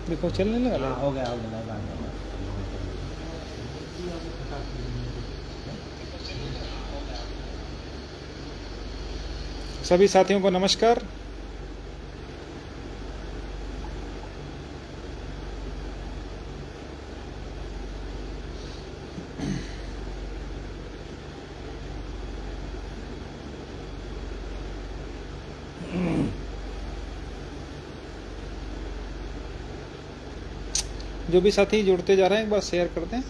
देखो चलने लगा। हो गया बात। सभी साथियों को नमस्कार। जो भी साथी जुड़ते जा रहे हैं एक बार शेयर कर दें।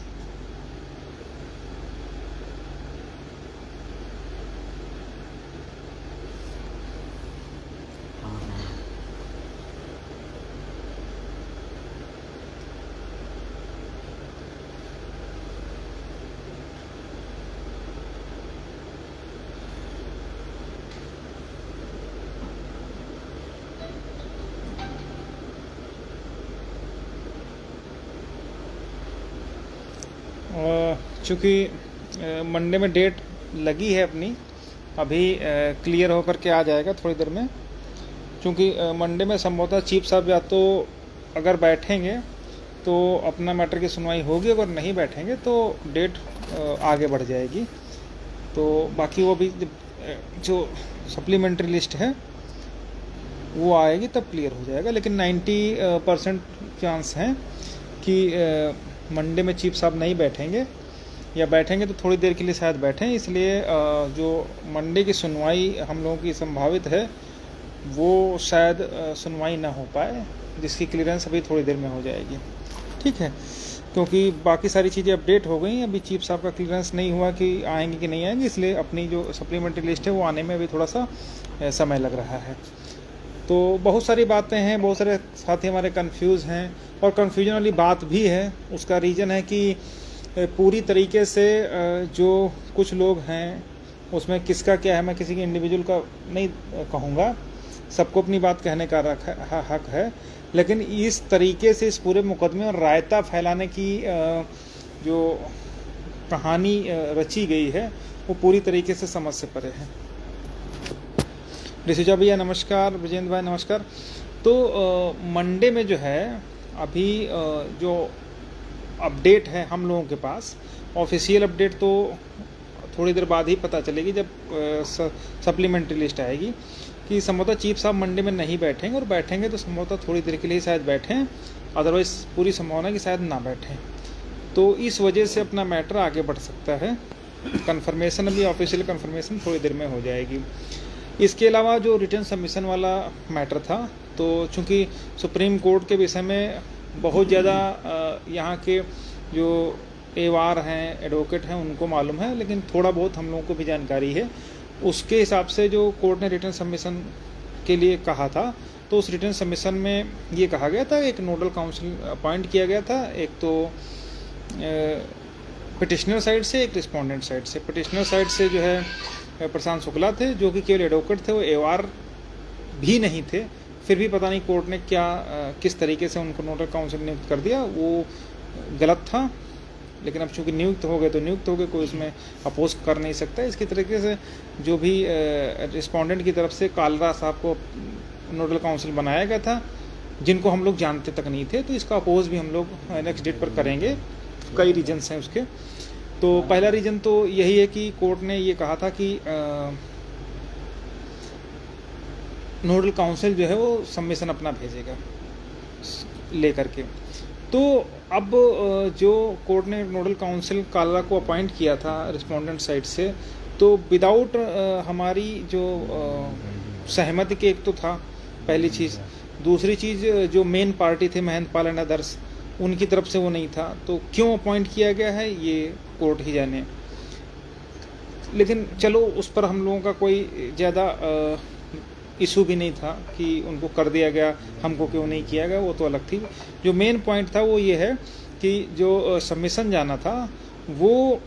चूँकि मंडे में डेट लगी है अपनी, अभी क्लियर होकर के आ जाएगा थोड़ी देर में। क्योंकि मंडे में संभवतः चीफ साहब या तो अगर बैठेंगे तो अपना मैटर की सुनवाई होगी, अगर नहीं बैठेंगे तो डेट आगे बढ़ जाएगी। तो बाकी वो भी जो सप्लीमेंट्री लिस्ट है वो आएगी तब क्लियर हो जाएगा। लेकिन 90% चांस हैं कि मंडे में चीफ साहब नहीं बैठेंगे, या बैठेंगे तो थोड़ी देर के लिए शायद बैठें। इसलिए जो मंडे की सुनवाई हम लोगों की संभावित है वो शायद सुनवाई ना हो पाए, जिसकी क्लियरेंस अभी थोड़ी देर में हो जाएगी। ठीक है, क्योंकि बाकी सारी चीज़ें अपडेट हो गई। अभी चीफ साहब का क्लियरेंस नहीं हुआ कि आएंगे कि नहीं आएंगे, इसलिए अपनी जो सप्लीमेंट्री लिस्ट है वो आने में अभी थोड़ा सा समय लग रहा है। तो बहुत सारी बातें हैं, बहुत सारे साथी हमारे कंफ्यूज हैं, और कन्फ्यूजन वाली बात भी है। उसका रीज़न है कि पूरी तरीके से जो कुछ लोग हैं उसमें किसका क्या है, मैं किसी के इंडिविजुअल का नहीं कहूँगा, सबको अपनी बात कहने का हक है। लेकिन इस तरीके से इस पूरे मुकदमे और रायता फैलाने की जो कहानी रची गई है वो पूरी तरीके से समझ से परे है। ऋषिजा भैया नमस्कार, विजेंद्र भाई नमस्कार। तो मंडे में जो है अभी जो अपडेट है हम लोगों के पास, ऑफिशियल अपडेट तो थोड़ी देर बाद ही पता चलेगी जब सप्लीमेंट्री लिस्ट आएगी, कि संभवतः चीफ साहब मंडे में नहीं बैठेंगे, और बैठेंगे तो संभवतः थोड़ी देर के लिए शायद बैठें, अदरवाइज पूरी संभावना है कि शायद ना बैठें। तो इस वजह से अपना मैटर आगे बढ़ सकता है। कंफर्मेशन अभी ऑफिशियल कंफर्मेशन थोड़ी देर में हो जाएगी। इसके अलावा जो रिटर्न सबमिशन वाला मैटर था, तो चूँकि सुप्रीम कोर्ट के विषय में बहुत ज़्यादा यहाँ के जो एवार हैं, एडवोकेट हैं, उनको मालूम है, लेकिन थोड़ा बहुत हम लोगों को भी जानकारी है। उसके हिसाब से जो कोर्ट ने रिटर्न सबमिशन के लिए कहा था, तो उस रिटर्न सबमिशन में ये कहा गया था, एक नोडल काउंसिल अपॉइंट किया गया था, एक तो पिटिशनर साइड से, एक रिस्पोंडेंट साइड से। पिटिशनर साइड से जो है प्रशांत शुक्ला थे, जो कि केवल एडवोकेट थे, वो एवार भी नहीं थे। फिर भी पता नहीं कोर्ट ने क्या किस तरीके से उनको नोडल काउंसिल नियुक्त कर दिया, वो गलत था। लेकिन अब चूँकि नियुक्त हो गए तो नियुक्त हो गए, कोई उसमें अपोज कर नहीं सकता। इसकी तरीके से जो भी रिस्पोंडेंट की तरफ से कालरा साहब को नोडल काउंसिल बनाया गया था, जिनको हम लोग जानते तक नहीं थे, तो इसका अपोज भी हम लोग नेक्स्ट डेट पर करेंगे। कई रीजन्स हैं उसके। तो पहला रीज़न तो यही है कि कोर्ट ने ये कहा था कि नोडल काउंसिल जो है वो सबमिशन अपना भेजेगा लेकर के। तो अब जो कोर्ट ने नोडल काउंसिल कालरा को अपॉइंट किया था रिस्पोंडेंट साइड से, तो विदाउट हमारी जो सहमति के, एक तो था पहली चीज़। दूसरी चीज़, जो मेन पार्टी थे महेंद्र पाल एंड अदर्स, उनकी तरफ से वो नहीं था। तो क्यों अपॉइंट किया गया है ये कोर्ट ही जाने। लेकिन चलो उस पर हम लोगों का कोई ज़्यादा इशू भी नहीं था कि उनको कर दिया गया, हमको क्यों नहीं किया गया, वो तो अलग थी। जो मेन पॉइंट था वो ये है कि जो सबमिशन जाना था वो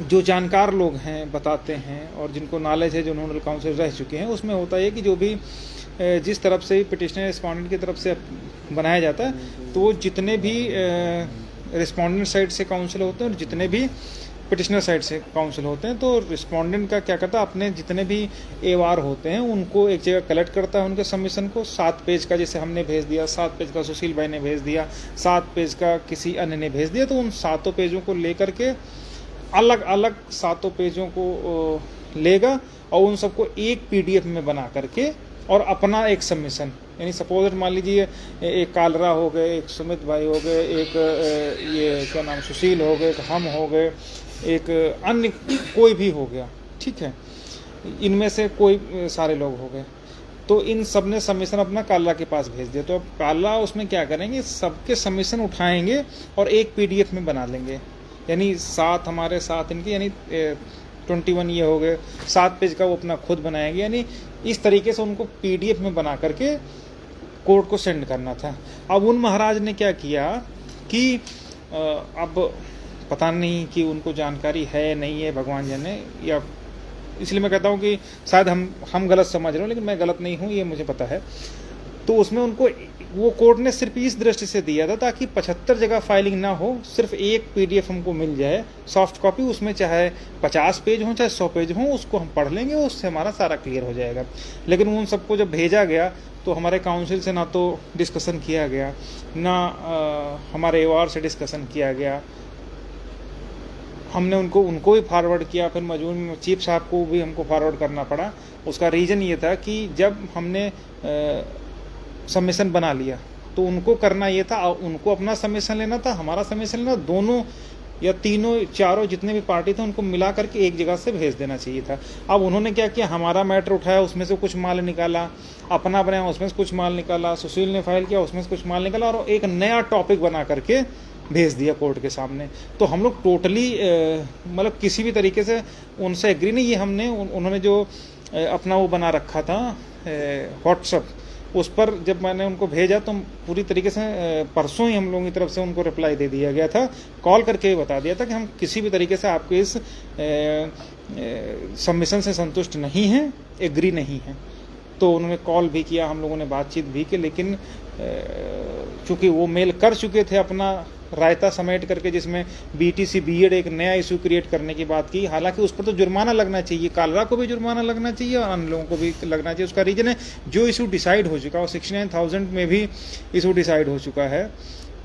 जो जानकार लोग हैं बताते हैं, और जिनको नॉलेज है, जो नोडल काउंसिल रह चुके हैं, उसमें होता है कि जो भी जिस तरफ से पिटिशनर रिस्पोंडेंट की तरफ से बनाया जाता है, तो वो जितने भी रिस्पोंडेंट साइड से काउंसिल होते हैं और जितने भी पिटिशनर साइड से काउंसिल होते हैं, तो रिस्पोंडेंट का क्या करता है, अपने जितने भी एवार होते हैं उनको एक जगह कलेक्ट करता है, उनके सबमिशन को 7 पेज का जैसे हमने भेज दिया, 7 पेज का सुशील भाई ने भेज दिया, 7 पेज का किसी अन्य ने भेज दिया, तो उन 7 पेजों को लेकर के अलग अलग 7 पेजों को लेगा और उन सबको एक PDF में बना करके और अपना एक सबमिशन, यानी सपोज मान लीजिए एक कालरा हो गए, एक सुमित भाई हो गए, एक ये क्या नाम सुशील हो गए, एक हम हो गए, एक अन्य कोई भी हो गया, ठीक है, इनमें से कोई सारे लोग हो गए, तो इन सब ने सबमिशन अपना कालरा के पास भेज दिया। तो अब कालरा उसमें क्या करेंगे, सबके सबमिशन उठाएंगे और एक PDF में बना लेंगे, यानी 7 हमारे 7 इनके, यानी 21 ये हो गए, 7 पेज का वो अपना खुद बनाएंगे, यानी इस तरीके से उनको PDF में बना करके कोर्ट को सेंड करना था। अब उन महाराज ने क्या किया कि अब पता नहीं कि उनको जानकारी है नहीं है, भगवान जाने, या इसलिए मैं कहता हूँ कि शायद हम गलत समझ रहे हो, लेकिन मैं गलत नहीं हूँ, ये मुझे पता है। तो उसमें उनको वो कोर्ट ने सिर्फ इस दृष्टि से दिया था ताकि 75 जगह फाइलिंग ना हो, सिर्फ एक PDF हमको मिल जाए सॉफ्ट कॉपी, उसमें चाहे 50 पेज हो चाहे 100 पेज हो, उसको हम पढ़ लेंगे, उससे हमारा सारा क्लियर हो जाएगा। लेकिन उन सबको जब भेजा गया तो हमारे काउंसिल से ना तो डिस्कशन किया गया, ना हमारे एवार से डिस्कशन किया गया, हमने उनको भी फॉरवर्ड किया, फिर मजबूरी में चीफ साहब को भी हमको फॉरवर्ड करना पड़ा। उसका रीज़न ये था कि जब हमने सबमिशन बना लिया तो उनको करना ये था, उनको अपना सबमिशन लेना था, हमारा सबमिशन लेना, दोनों या तीनों चारों जितने भी पार्टी थे उनको मिला करके एक जगह से भेज देना चाहिए था। अब उन्होंने क्या किया, हमारा मैटर उठाया, उसमें से कुछ माल निकाला, अपना बनाया, उसमें से कुछ माल निकाला, सुशील ने फाइल किया, उसमें से कुछ माल निकाला, और एक नया टॉपिक बना करके भेज दिया कोर्ट के सामने। तो हम लोग टोटली मतलब किसी भी तरीके से उनसे एग्री नहीं, ये हमने उन्होंने जो अपना वो बना रखा था व्हाट्सअप, उस पर जब मैंने उनको भेजा तो पूरी तरीके से परसों ही हम लोगों की तरफ से उनको रिप्लाई दे दिया गया था, कॉल करके भी बता दिया था कि हम किसी भी तरीके से आपके इस सबमिशन से संतुष्ट नहीं हैं, एग्री नहीं हैं। तो उन्होंने कॉल भी किया, हम लोगों ने बातचीत भी की, लेकिन चूँकि वो मेल कर चुके थे अपना रायता समेट करके, जिसमें BTC B.Ed एक नया इशू क्रिएट करने की बात की, हालांकि उस पर तो जुर्माना लगना चाहिए, कालरा को भी जुर्माना लगना चाहिए और अन्य लोगों को भी लगना चाहिए। उसका रीज़न है जो इशू डिसाइड हो चुका है, 69,000 में भी इशू डिसाइड हो चुका है,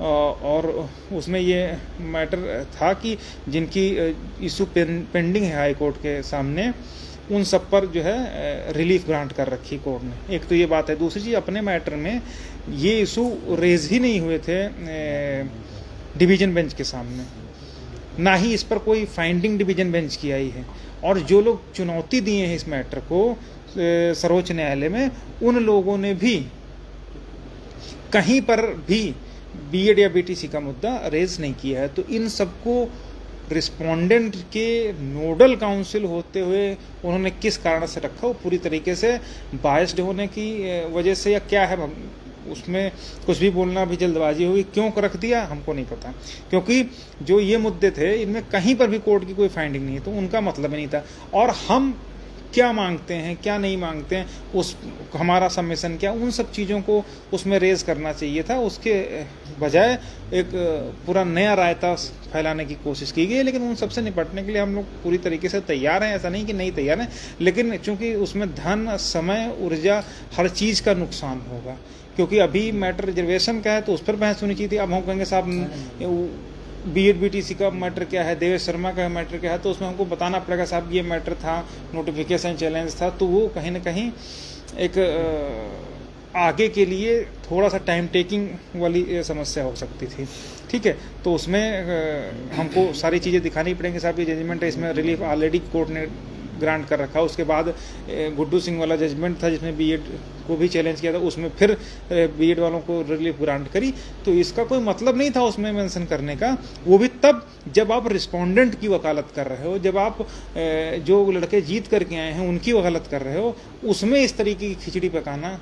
और उसमें ये मैटर था कि जिनकी इशू पेंडिंग है हाई कोर्ट के सामने, उन सब पर जो है रिलीफ ग्रांट कर रखी कोर्ट ने। एक तो ये बात है। दूसरी चीज़, अपने मैटर में ये इशू रेज ही नहीं हुए थे डिवीज़न बेंच के सामने, ना ही इस पर कोई फाइंडिंग डिवीज़न बेंच की आई है, और जो लोग चुनौती दिए हैं इस मैटर को सर्वोच्च न्यायालय में, उन लोगों ने भी कहीं पर भी B.Ed या BTC का मुद्दा रेज नहीं किया है। तो इन सबको रिस्पोंडेंट के नोडल काउंसिल होते हुए उन्होंने किस कारण से रखा, वो पूरी तरीके से बायस्ड होने की वजह से या क्या है, उसमें कुछ भी बोलना भी जल्दबाजी होगी। क्यों रख दिया हमको नहीं पता, क्योंकि जो ये मुद्दे थे इनमें कहीं पर भी कोर्ट की कोई फाइंडिंग नहीं है, तो उनका मतलब ही नहीं था। और हम क्या मांगते हैं क्या नहीं मांगते हैं, उस हमारा सबमिशन क्या, उन सब चीज़ों को उसमें रेज करना चाहिए था। उसके बजाय एक पूरा नया रायता फैलाने की कोशिश की गई। लेकिन उन सबसे निपटने के लिए हम लोग पूरी तरीके से तैयार हैं, ऐसा नहीं कि नहीं तैयार हैं, लेकिन चूंकि उसमें धन, समय, ऊर्जा, हर चीज़ का नुकसान होगा। क्योंकि अभी मैटर रिजर्वेशन का है तो उस पर बहस होनी चाहिए थी। अब हम कहेंगे साहब B.Ed BTC का मैटर क्या है, देवेश शर्मा का मैटर क्या है, तो उसमें हमको बताना पड़ेगा साहब ये मैटर था, नोटिफिकेशन चैलेंज था, तो वो कहीं ना कहीं एक आगे के लिए थोड़ा सा टाइम टेकिंग वाली समस्या हो सकती थी। ठीक है, तो उसमें हमको सारी चीज़ें दिखानी पड़ेंगी। साहब ये जजमेंट है, इसमें रिलीफ ऑलरेडी कोर्ट ने ग्रांट कर रखा। उसके बाद गुड्डू सिंह वाला जजमेंट था जिसमें B.Ed को भी चैलेंज किया था, उसमें फिर B.Ed वालों को रिलीफ ग्रांट करी। तो इसका कोई मतलब नहीं था उसमें मेंशन करने का, वो भी तब जब आप रिस्पोंडेंट की वकालत कर रहे हो, जब आप जो लड़के जीत करके आए हैं उनकी वकालत कर रहे हो, उसमें इस तरीके की खिचड़ी पकाना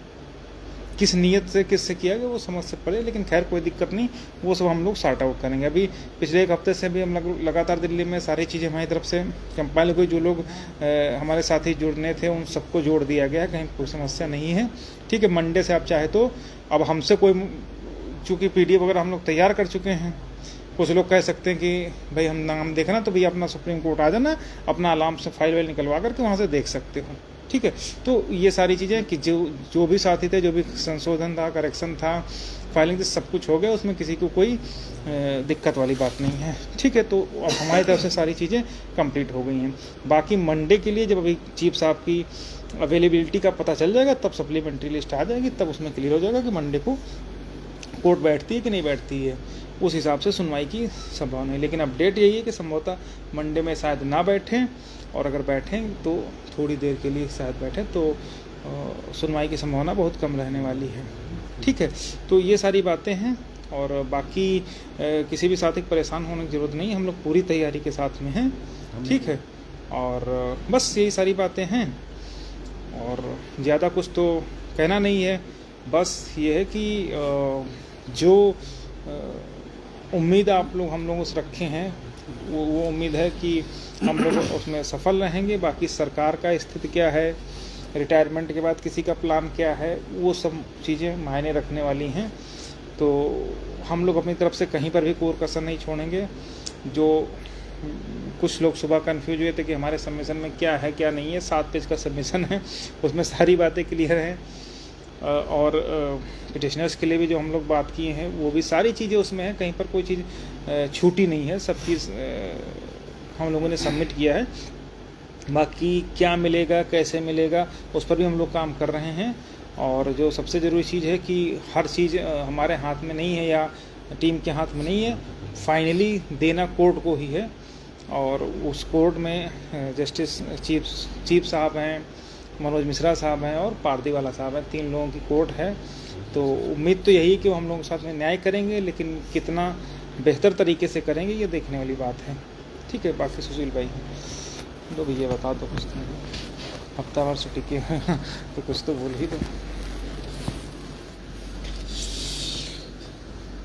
किस नीयत से किससे किया गया वो समझ से पड़े। लेकिन खैर कोई दिक्कत नहीं, वो सब हम लोग सॉर्ट आउट करेंगे। अभी पिछले एक हफ्ते से भी हम लगातार दिल्ली में सारी चीज़ें हमारी तरफ से कंपाइल हुई। जो लोग हमारे साथी जुड़ने थे उन सबको जोड़ दिया गया, कहीं कोई समस्या नहीं है। ठीक है, मंडे से आप चाहे तो अब हमसे कोई, चूँकि PDF वगैरह हम लोग तैयार कर चुके हैं, कुछ लोग कह सकते हैं कि भाई हम नाम देखना तो भैया अपना सुप्रीम कोर्ट आ जाना, अपना आराम से फाइल वाइल निकलवा करके वहाँ से देख सकते हो, ठीक है। तो ये सारी चीज़ें कि जो भी साथी थे, जो भी संशोधन था, करेक्शन था, फाइलिंग थी, सब कुछ हो गया, उसमें किसी को कोई दिक्कत वाली बात नहीं है, ठीक है। तो अब हमारी तरफ से सारी चीज़ें कंप्लीट हो गई हैं। बाकी मंडे के लिए जब अभी चीफ साहब की अवेलेबिलिटी का पता चल जाएगा तब सप्लीमेंट्री लिस्ट आ जाएगी, तब उसमें क्लियर हो जाएगा कि मंडे को कोर्ट बैठती है कि नहीं बैठती है, उस हिसाब से सुनवाई की संभावना है। लेकिन अपडेट यही है कि संभवतः मंडे में शायद ना बैठें, और अगर बैठें तो थोड़ी देर के लिए शायद बैठें, तो सुनवाई की संभावना बहुत कम रहने वाली है, ठीक है। तो ये सारी बातें हैं, और बाकी किसी भी साथी को परेशान होने की ज़रूरत नहीं है, हम लोग पूरी तैयारी के साथ में हैं, ठीक है। और बस यही सारी बातें हैं, और ज़्यादा कुछ तो कहना नहीं है। बस ये है कि जो उम्मीद आप लोग हम लोगों से रखे हैं वो उम्मीद है कि हम लोग उसमें सफल रहेंगे। बाकी सरकार का स्थिति क्या है, रिटायरमेंट के बाद किसी का प्लान क्या है, वो सब चीज़ें मायने रखने वाली हैं। तो हम लोग अपनी तरफ से कहीं पर भी कोई कसर नहीं छोड़ेंगे। जो कुछ लोग सुबह कंफ्यूज हुए थे कि हमारे सबमिशन में क्या है क्या नहीं है, 7 पेज का सबमिशन है, उसमें सारी बातें क्लियर हैं। और पिटिशनर्स के लिए भी जो हम लोग बात किए हैं वो भी सारी चीज़ें उसमें हैं, कहीं पर कोई चीज़ छूटी नहीं है, सब चीज़ हम लोगों ने सबमिट किया है। बाकी क्या मिलेगा, कैसे मिलेगा, उस पर भी हम लोग काम कर रहे हैं। और जो सबसे ज़रूरी चीज़ है कि हर चीज़ हमारे हाथ में नहीं है या टीम के हाथ में नहीं है, फाइनली देना कोर्ट को ही है। और उस कोर्ट में जस्टिस चीफ साहब हैं, मनोज मिश्रा साहब हैं और पारदीवाला साहब हैं, 3 लोगों की कोर्ट है। तो उम्मीद तो यही है कि वो हम लोगों के साथ में न्याय करेंगे, लेकिन कितना बेहतर तरीके से करेंगे ये देखने वाली बात है, ठीक है। बाकी सुशील भाई तो भैया बता दो कुछ, हफ्ता भर छुट्टी के तो कुछ तो बोल ही दो।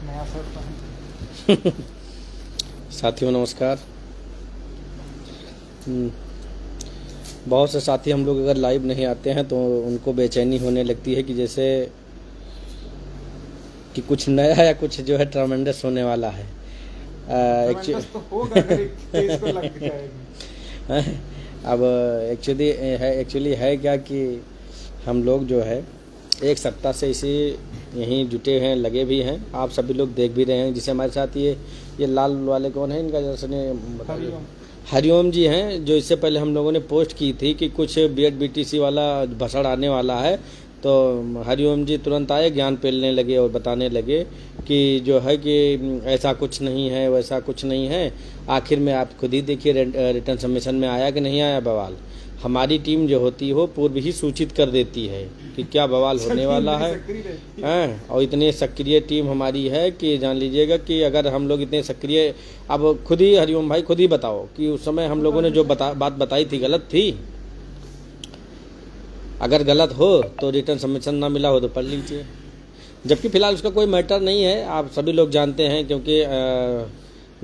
नया सर साथियों नमस्कार। बहुत से साथी हम लोग अगर लाइव नहीं आते हैं तो उनको बेचैनी होने लगती है कि जैसे कि कुछ नया या कुछ जो है ट्रामेंडस होने वाला है। अब एक्चुअली है क्या कि हम लोग जो है एक सप्ताह से इसी यहीं जुटे हैं, लगे भी हैं, आप सभी लोग देख भी रहे हैं। जिसे हमारे साथ ये लाल वाले कौन है, इनका जैसे हरिओम जी हैं, जो इससे पहले हम लोगों ने पोस्ट की थी कि कुछ बीएड बीटीसी वाला भसड़ आने वाला है, तो हरिओम जी तुरंत आए, ज्ञान फैलाने लगे और बताने लगे कि जो है कि ऐसा कुछ नहीं है, वैसा कुछ नहीं है। आखिर में आप खुद ही देखिए रिटर्न सबमिशन में आया कि नहीं आया बवाल। हमारी टीम जो होती है वो पूर्व ही सूचित कर देती है कि क्या बवाल होने वाला है, और इतनी सक्रिय टीम हमारी है कि जान लीजिएगा कि अगर हम लोग इतने सक्रिय, अब खुद ही हरिओम भाई खुद ही बताओ कि उस समय हम लोगों ने जो बात बताई थी गलत थी। अगर गलत हो तो रिटर्न सबमिशन ना मिला हो तो पढ़ लीजिए, जबकि फिलहाल उसका कोई मैटर नहीं है, आप सभी लोग जानते हैं, क्योंकि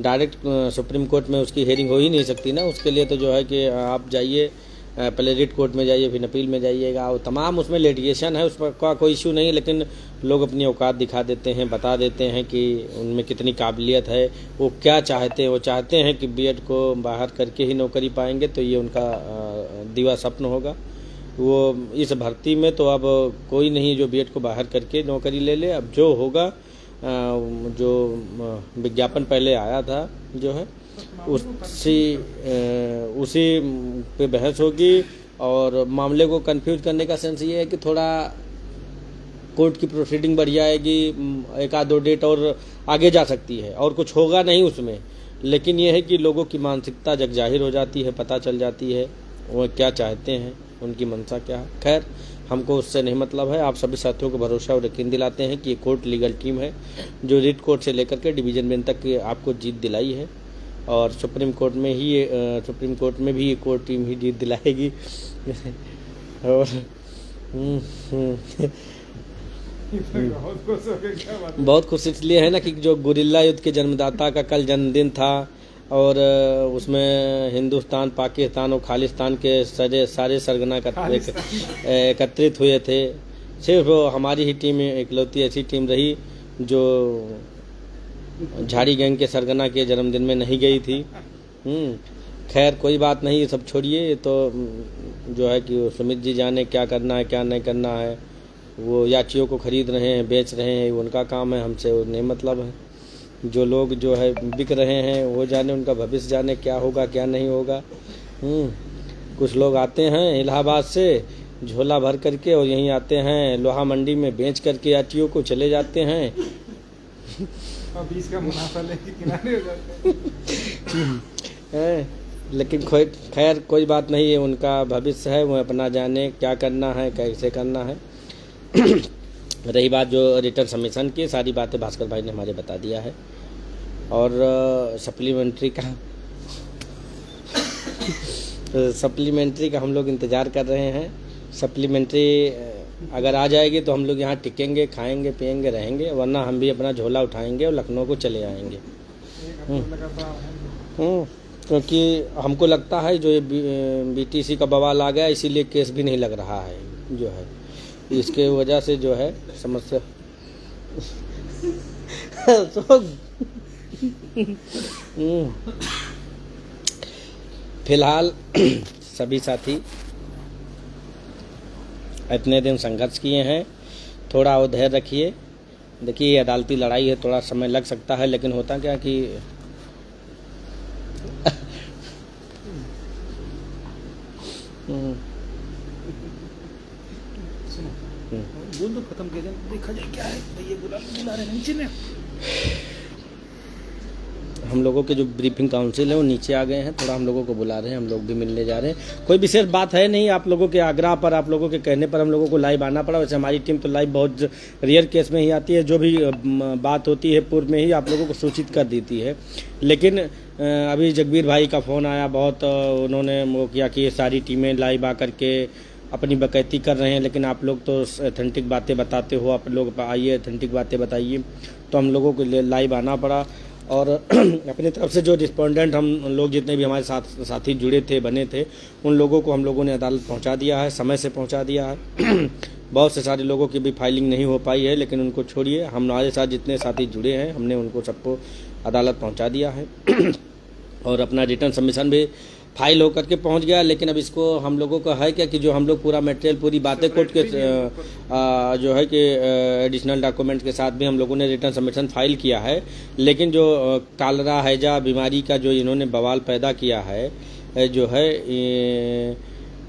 डायरेक्ट सुप्रीम कोर्ट में उसकी हेयरिंग हो ही नहीं सकती ना। उसके लिए तो जो है कि आप जाइए, पहले रिट कोर्ट में जाइए, फिर अपील में जाइएगा, और तमाम उसमें लिटिगेशन है, उस पर का कोई इशू नहीं। लेकिन लोग अपनी औकात दिखा देते हैं, बता देते हैं कि उनमें कितनी काबिलियत है, वो क्या चाहते हैं। वो चाहते हैं कि बीएड को बाहर करके ही नौकरी पाएंगे, तो ये उनका दिवा स्वप्न होगा। वो इस भर्ती में तो अब कोई नहीं जो बीएड को बाहर करके नौकरी ले ले। अब जो होगा, जो विज्ञापन पहले आया था जो है उसी पे बहस होगी। और मामले को कंफ्यूज करने का सेंस ये है कि थोड़ा कोर्ट की प्रोसीडिंग बढ़ जाएगी, 1-2 डेट और आगे जा सकती है, और कुछ होगा नहीं उसमें। लेकिन ये है कि लोगों की मानसिकता जग जाहिर हो जाती है, पता चल जाती है वो क्या चाहते हैं, उनकी मंशा क्या है। खैर, हमको उससे नहीं मतलब है। आप सभी साथियों को भरोसा और यकीन दिलाते हैं कि ये कोर्ट लीगल टीम है जो रिट कोर्ट से लेकर के डिवीजन बेंच तक आपको जीत दिलाई है, और सुप्रीम कोर्ट में भी ये कोर्ट टीम ही जीत दिलाएगी। और बहुत खुश इसलिए है ना कि जो गुरिल्ला युद्ध के जन्मदाता का कल जन्मदिन था, और उसमें हिंदुस्तान, पाकिस्तान और खालिस्तान के सारे सरगना एकत्रित हुए थे। सिर्फ हमारी ही टीम इकलौती ऐसी टीम रही जो झाड़ी गैंग के सरगना के जन्मदिन में नहीं गई थी। खैर कोई बात नहीं, ये सब छोड़िए। ये तो जो है कि सुमित जी जाने क्या करना है क्या नहीं करना है। वो याचियों को खरीद रहे हैं, बेच रहे हैं, उनका काम है, हमसे वो नहीं मतलब है। जो लोग जो है बिक रहे हैं वो जाने, उनका भविष्य जाने क्या होगा क्या नहीं होगा। कुछ लोग आते हैं इलाहाबाद से झोला भर करके और यहीं आते हैं लोहा मंडी में बेच करके यात्रियों को चले जाते हैं। अभी इसका मुनाफा लेके किनारे हो जाते हैं। लेकिन खैर कोई बात नहीं है, उनका भविष्य है, वो अपना जाने क्या करना है कैसे करना है। रही बात जो रिटर्न सबमिशन की, सारी बातें भास्कर भाई ने हमारे बता दिया है। और सप्लीमेंट्री का हम लोग इंतज़ार कर रहे हैं। सप्लीमेंट्री अगर आ जाएगी तो हम लोग यहाँ टिकेंगे, खाएंगे पिएंगे रहेंगे, वरना हम भी अपना झोला उठाएंगे और लखनऊ को चले आएंगे। क्योंकि हमको लगता है जो ये बीटीसी का बवाल आ गया, इसीलिए केस भी नहीं लग रहा है जो है, इसके वजह से जो है समस्या। फिलहाल सभी साथी इतने दिन संघर्ष किए हैं, थोड़ा और धैर्य रखिए। देखिए ये अदालती लड़ाई है, थोड़ा समय लग सकता है, लेकिन होता क्या कि बोल दो, खत्म कर दें, देखा जाए क्या है। भैया बुला रहे नीचे में। हम लोगों के जो ब्रीफिंग काउंसिल है वो नीचे आ गए हैं, थोड़ा हम लोगों को बुला रहे हैं, हम लोग भी मिलने जा रहे हैं। कोई विशेष बात है नहीं, आप लोगों के आग्रह पर, आप लोगों के कहने पर हम लोगों को लाइव आना पड़ा। वैसे हमारी टीम तो लाइव बहुत रेयर केस में ही आती है, जो भी बात होती है पूर्व में ही आप लोगों को सूचित कर देती है। लेकिन अभी जगबीर भाई का फ़ोन आया, बहुत उन्होंने वो किया कि ये सारी टीमें लाइव आकर के अपनी बकैती कर रहे हैं, लेकिन आप लोग तो ऑथेंटिक बातें बताते हो, आप लोग आइए ऑथेंटिक बातें बताइए। तो हम लोगों को लाइव आना पड़ा और अपनी तरफ से जो रिस्पोंडेंट हम लोग जितने भी हमारे साथी जुड़े थे बने थे, उन लोगों को हम लोगों ने अदालत पहुंचा दिया है, समय से पहुंचा दिया है। बहुत से सारे लोगों की भी फाइलिंग नहीं हो पाई है, लेकिन उनको छोड़िए, हमारे साथ जितने साथी जुड़े हैं हमने उनको सबको अदालत पहुँचा दिया है। और अपना रिटर्न सबमिशन भी फाइल होकर के पहुंच गया। लेकिन अब इसको हम लोगों का है क्या कि जो हम लोग पूरा मटेरियल, पूरी बातें कोर्ट के जो है कि एडिशनल डॉक्यूमेंट के साथ भी हम लोगों ने रिटर्न सबमिशन फाइल किया है। लेकिन जो कालरा हैजा बीमारी का जो इन्होंने बवाल पैदा किया है जो है,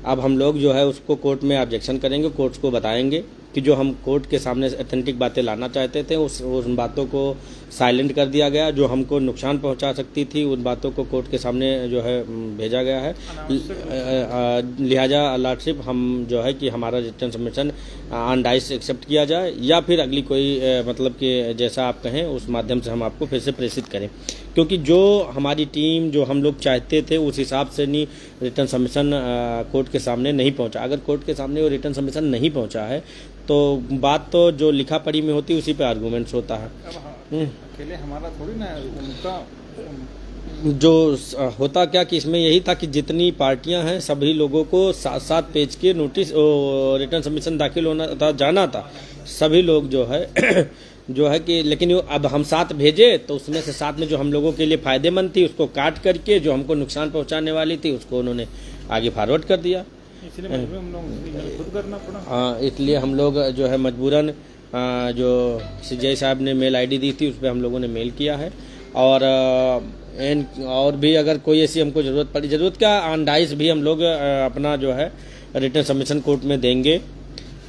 अब हम लोग जो है उसको कोर्ट में ऑब्जेक्शन करेंगे, कोर्ट को बताएंगे कि जो हम कोर्ट के सामने ऑथेंटिक बातें लाना चाहते थे उन बातों को साइलेंट कर दिया गया। जो हमको नुकसान पहुंचा सकती थी उन बातों को कोर्ट के सामने जो है भेजा गया है। लिहाजा लॉर्डशिप हम जो है कि हमारा return submission on dice accept किया जाए, या फिर अगली कोई मतलब कि जैसा आप कहें उस माध्यम से हम आपको फिर से प्रेषित करें। क्योंकि जो हमारी टीम, जो हम लोग चाहते थे उस हिसाब से नहीं रिटर्न सबमिशन कोर्ट के सामने नहीं पहुंचा। अगर कोर्ट के सामने वो रिटर्न सबमिशन नहीं पहुंचा है तो बात तो जो लिखा पढ़ी में होती है उसी पे आर्गूमेंट्स होता है। अकेले हमारा थोड़ी ना, उनका जो होता क्या कि इसमें यही था कि जितनी पार्टियां हैं सभी लोगों को 7-7 पेज के नोटिस रिटर्न सबमिशन दाखिल होना था, जाना था सभी लोग जो है जो है कि, लेकिन अब हम 7 भेजे तो उसमें से 7 में जो हम लोगों के लिए फ़ायदेमंद थी उसको काट करके जो हमको नुकसान पहुंचाने वाली थी उसको उन्होंने आगे फॉरवर्ड कर दिया। इसलिए हम लोग खुद करना पड़ा। हाँ, इसलिए हम लोग जो है मजबूरन जो सीजीआई साहब ने मेल आईडी दी थी उस पर हम लोगों ने मेल किया है। और भी अगर कोई ऐसी हमको ज़रूरत पड़ी, ज़रूरत क्या, ऑन डाइस भी हम लोग अपना जो है रिटर्न सबमिशन कोर्ट में देंगे।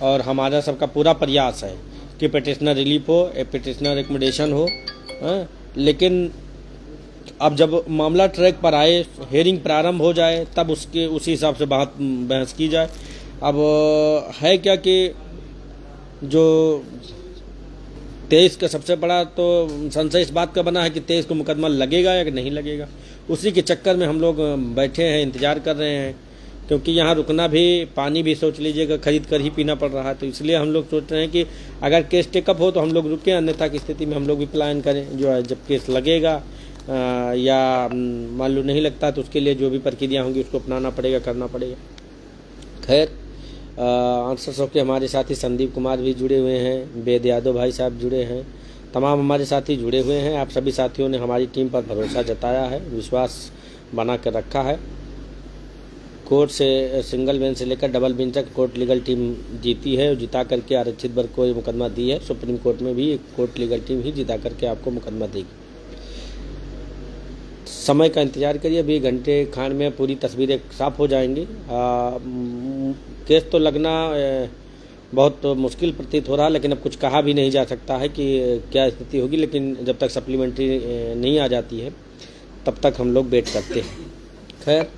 और हमारा सबका पूरा प्रयास है कि पिटिशनर रिलीफ हो, पिटिशनर रिकमेंडेशन हो। लेकिन अब जब मामला ट्रैक पर आए, हेयरिंग प्रारंभ हो जाए, तब उसी हिसाब से बहस की जाए। अब है क्या कि जो 23 का सबसे बड़ा तो संशय इस बात का बना है कि 23 को मुकदमा लगेगा या नहीं लगेगा। उसी के चक्कर में हम लोग बैठे हैं, इंतज़ार कर रहे हैं। क्योंकि यहाँ रुकना भी, पानी भी सोच लीजिएगा खरीद कर ही पीना पड़ रहा है। तो इसलिए हम लोग सोच रहे हैं कि अगर केस टेकअप हो तो हम लोग रुकें, अन्यथा की स्थिति में हम लोग भी प्लान करें जो है जब केस लगेगा या मान लो नहीं लगता तो उसके लिए जो भी प्रक्रिया होंगी उसको अपनाना पड़ेगा, करना पड़ेगा। खैर आंसर के हमारे साथी संदीप कुमार भी जुड़े हुए हैं, वेद यादव भाई साहब जुड़े हैं, तमाम हमारे साथी जुड़े हुए हैं। आप सभी साथियों ने हमारी टीम पर भरोसा जताया है, विश्वास बना कर रखा है। कोर्ट से सिंगल बेंच से लेकर डबल बेंच तक कोर्ट लीगल टीम जीती है और जिता करके आरक्षित वर्ग को ये मुकदमा दी है। सुप्रीम कोर्ट में भी कोर्ट लीगल टीम ही जिता करके आपको मुकदमा देगी। समय का इंतजार करिए, अभी घंटे खान में पूरी तस्वीरें साफ हो जाएंगी। केस तो लगना बहुत मुश्किल प्रतीत हो रहा है, लेकिन अब कुछ कहा भी नहीं जा सकता है कि क्या स्थिति होगी। लेकिन जब तक सप्लीमेंट्री नहीं आ जाती है तब तक हम लोग वेट करते हैं। खैर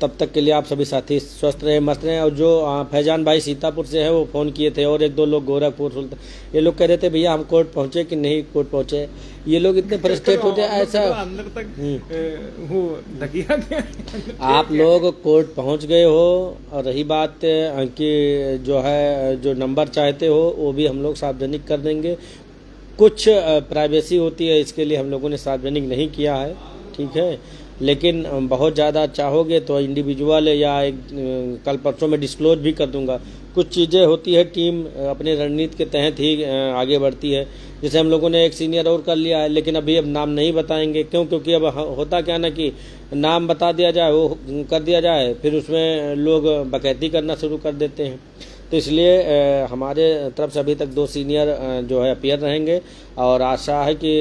तब तक के लिए आप सभी साथी स्वस्थ रहे, मस्त रहें। और जो फैजान भाई सीतापुर से है वो फ़ोन किए थे, और एक दो लोग गोरखपुर सुल्तान, ये लोग कह रहे थे भैया हम कोर्ट पहुँचे कि नहीं कोर्ट पहुँचे। ये लोग इतने फ्रस्ट्रेट होते हैं ऐसा अंदर तक वो धकिया गया। आप लोग कोर्ट पहुंच गए हो, और रही बात कि जो है जो नंबर चाहते हो वो भी हम लोग सार्वजनिक कर देंगे। कुछ प्राइवेसी होती है, इसके लिए हम लोगों ने सार्वजनिक नहीं किया है, ठीक है। लेकिन बहुत ज़्यादा चाहोगे तो इंडिविजुअल या कल परसों में डिस्क्लोज भी कर दूंगा। कुछ चीज़ें होती है, टीम अपने रणनीति के तहत ही आगे बढ़ती है। जैसे हम लोगों ने एक सीनियर और कर लिया है, लेकिन अभी अब नाम नहीं बताएंगे। क्यों? क्योंकि अब होता क्या ना कि नाम बता दिया जाए, वो कर दिया जाए, फिर उसमें लोग बकैती करना शुरू कर देते हैं। तो इसलिए हमारे तरफ से अभी तक 2 सीनियर जो है अपीयर रहेंगे, और आशा है कि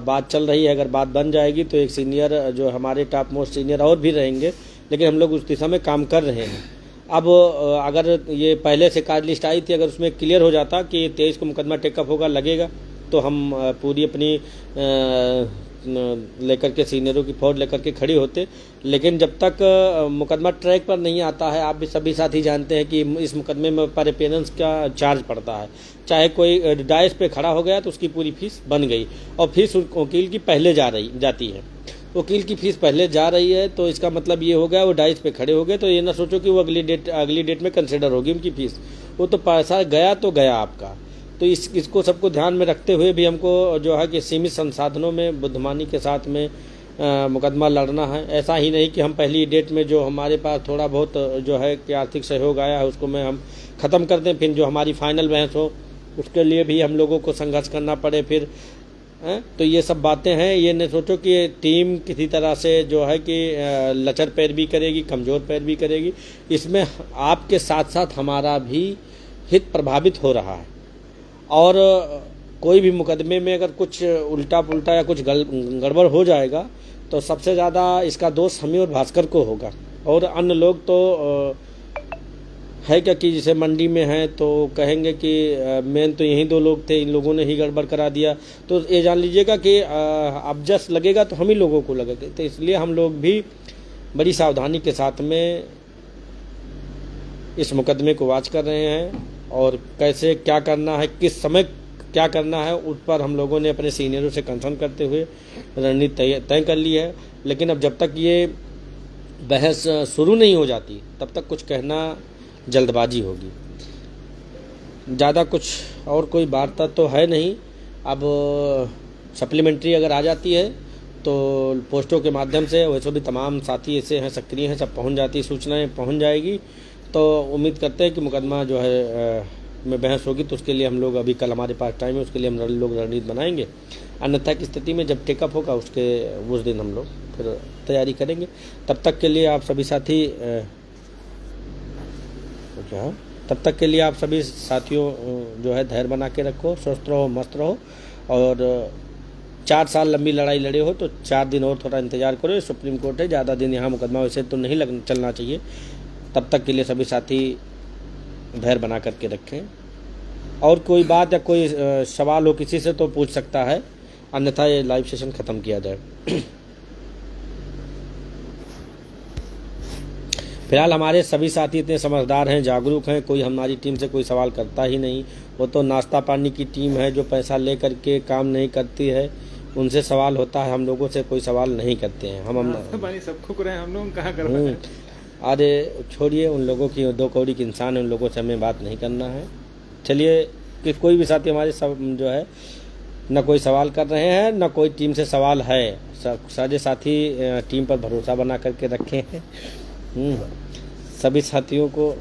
बात चल रही है, अगर बात बन जाएगी तो एक सीनियर जो हमारे टॉप मोस्ट सीनियर और भी रहेंगे। लेकिन हम लोग उस दिशा में काम कर रहे हैं। अब अगर ये पहले से कार्ड लिस्ट आई थी, अगर उसमें क्लियर हो जाता कि 23 को मुकदमा टेकअप होगा लगेगा, तो हम पूरी अपनी लेकर के सीनियरों की फौज लेकर के खड़ी होते। लेकिन जब तक मुकदमा ट्रैक पर नहीं आता है, आप भी सभी साथी जानते हैं कि इस मुकदमे में पर अपीयरेंस का चार्ज पड़ता है। चाहे कोई डाइस पे खड़ा हो गया तो उसकी पूरी फीस बन गई, और फीस वकील की पहले जाती है। वकील की फीस पहले जा रही है, तो इसका मतलब ये हो गया वो डाइस पे खड़े हो गए, तो ये ना सोचो कि वो अगली डेट में कंसिडर होगी उनकी फीस। वो तो पैसा गया तो गया आपका। तो इसको सबको ध्यान में रखते हुए भी हमको जो है कि सीमित संसाधनों में बुद्धिमानी के साथ में मुकदमा लड़ना है। ऐसा ही नहीं कि हम पहली डेट में जो हमारे पास थोड़ा बहुत जो है कि आर्थिक सहयोग आया है उसको हम ख़त्म कर दें, फिर जो हमारी फाइनल बहस हो उसके लिए भी हम लोगों को संघर्ष करना पड़े फिर। तो ये सब बातें हैं। ये नहीं सोचो कि टीम किसी तरह से जो है कि लचर पैरवी करेगी, कमज़ोर पैरवी करेगी। इसमें आपके साथ साथ हमारा भी हित प्रभावित हो रहा है। और कोई भी मुकदमे में अगर कुछ उल्टा पुल्टा या कुछ गड़बड़ हो जाएगा तो सबसे ज़्यादा इसका दोष हमें और भास्कर को होगा। और अन्य लोग तो है क्या कि जैसे मंडी में हैं तो कहेंगे कि मेन तो यही 2 लोग थे, इन लोगों ने ही गड़बड़ करा दिया। तो ये जान लीजिएगा कि अब जस लगेगा तो हम ही लोगों को लगेगा। तो इसलिए हम लोग भी बड़ी सावधानी के साथ में इस मुकदमे को वॉच कर रहे हैं, और कैसे क्या करना है, किस समय क्या करना है, उस पर हम लोगों ने अपने सीनियरों से कंसल्ट करते हुए रणनीति तय कर ली है। लेकिन अब जब तक ये बहस शुरू नहीं हो जाती तब तक कुछ कहना जल्दबाजी होगी। ज़्यादा कुछ और कोई वार्ता तो है नहीं। अब सप्लीमेंट्री अगर आ जाती है तो पोस्टों के माध्यम से, वैसे भी तमाम साथी ऐसे हैं सक्रिय हैं, सब पहुंच जाती, सूचनाएं पहुंच जाएगी। तो उम्मीद करते हैं कि मुकदमा जो है में बहस होगी, तो उसके लिए हम लोग अभी कल हमारे पास टाइम है, उसके लिए हम लोग रणनीति बनाएंगे। अन्यथा की स्थिति में जब टेकअप होगा उस दिन हम लोग फिर तैयारी करेंगे। तब तक के लिए आप सभी साथियों जो है धैर्य बना के रखो, स्वस्थ रहो, मस्त रहो। और 4 साल लंबी लड़ाई लड़े हो तो 4 दिन और थोड़ा इंतजार करो। सुप्रीम कोर्ट है, ज़्यादा दिन यहाँ मुकदमा वैसे तो नहीं चलना चाहिए। तब तक के लिए सभी साथी धैर्य बना करके रखें। और कोई बात या कोई सवाल हो किसी से तो पूछ सकता है, अन्यथा ये लाइव सेशन ख़त्म किया जाए। फिलहाल हमारे सभी साथी इतने समझदार हैं, जागरूक हैं, कोई हमारी टीम से कोई सवाल करता ही नहीं। वो तो नाश्ता पानी की टीम है जो पैसा ले करके काम नहीं करती है, उनसे सवाल होता है, हम लोगों से कोई सवाल नहीं करते हैं। हम सब खुक रहे हैं, हम लोग कहाँ कर रहे हैं। अरे छोड़िए, उन लोगों की 2 कौड़ी के इंसान है, उन लोगों से हमें बात नहीं करना है। चलिए कि कोई भी साथी हमारे सब जो है न कोई सवाल कर रहे हैं न कोई टीम से सवाल है। सारे साथी टीम पर भरोसा बना करके रखे हैं। सभी साथियों को